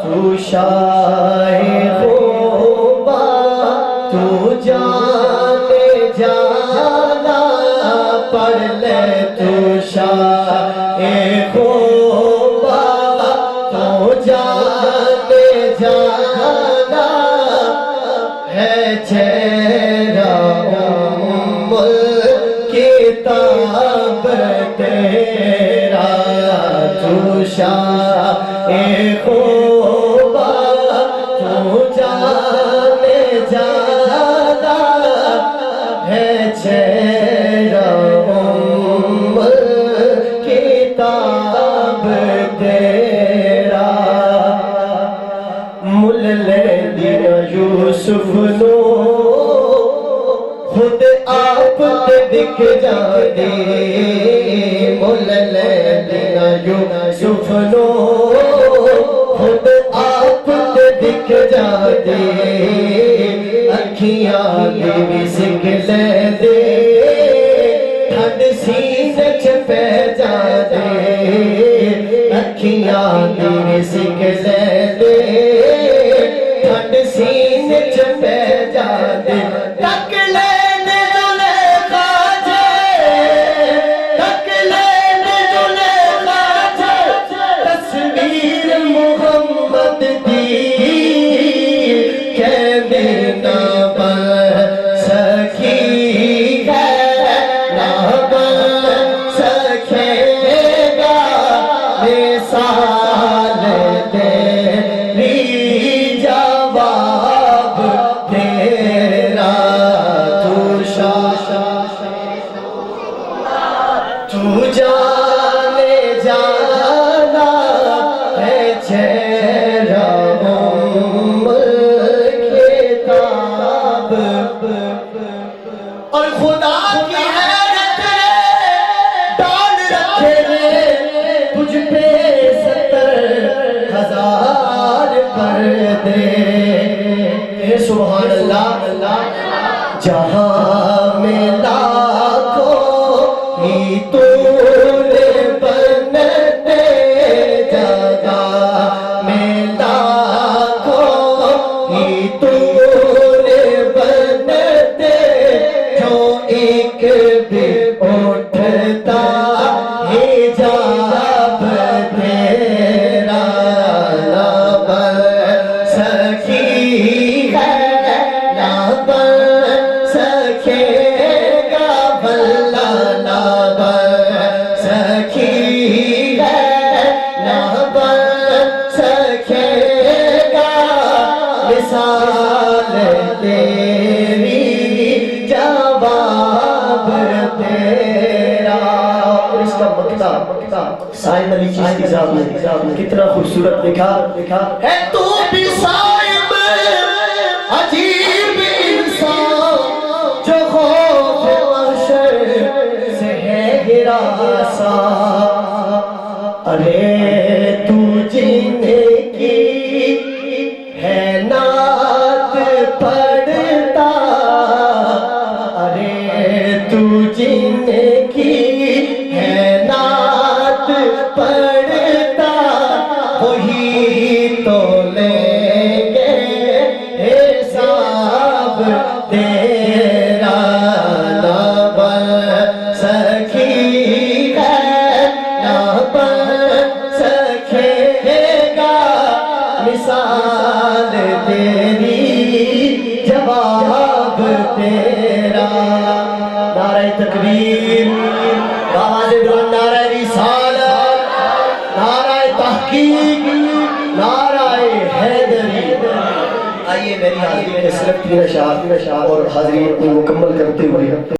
تو شاہ خوبا تو جانے جانا پڑھ لے تو شاہ خوبا تو جانے جانا ہے چہرہ ام الکتاب تیرا تو شاہ خوبا تو جانے جانا ہے چہرہ ام الکتاب تیرا مل لے دیا یوسف نو خود آپ تے دکھ جاندے مل لے دیا یوسف نو خود آپ تے دکھ جاندے اکھیاں دی سکھ لے دے ٹھنڈ سینے چ پہ جاندے اکھیاں دی سکھ لے دے ٹھنڈ سینے چ پہ جاندے تک لین زلیخا تک لین زلیخا تصویر محمد دی کہندے نہ بن سکی ہے نہ بن سکے گا مثال تیری جواب تیرا تو شاہ تو جانے جانا ہے چہرہ ام الکتاب اور خدا کی حیرت ڈال رکھے تجھ پہ 70,000 پردے سبحان اللہ جہاں میں لاکھوں ہی تو نے بنتے جگہ میں لاکھوں ہی تو نے بنتے جو ایک بھی اٹھتا حجاب تیرا نہ بن سکی ہے نہ بن سکے گا واللہ نہ بن سکی ہے نہ بن سکے گا مثال تیری جواب تیرا اور اس کا مقطع سائن علی چشتی صاحب نے کتنا خوبصورت لکھا ہے تو بھی صاحب عجیب انسان جو خوف محشر سے ہے ہراساں ارے تو جن کی ہے نعت پڑھتا ارے تو جن کی ہے نعت پڑھتا وہی تو لیں گے حساب تیرا نہ بن سکی ہے نہ بن سکے گا مثال تیری جواب تیرا نعرہ تکبیر آواز بلند نعرہ رسالت نعرہ تحقیق نعرہ حیدری آئیے میری حاضری کے صرف 3 اشعار اور حاضری مکمل کرتے ہوئے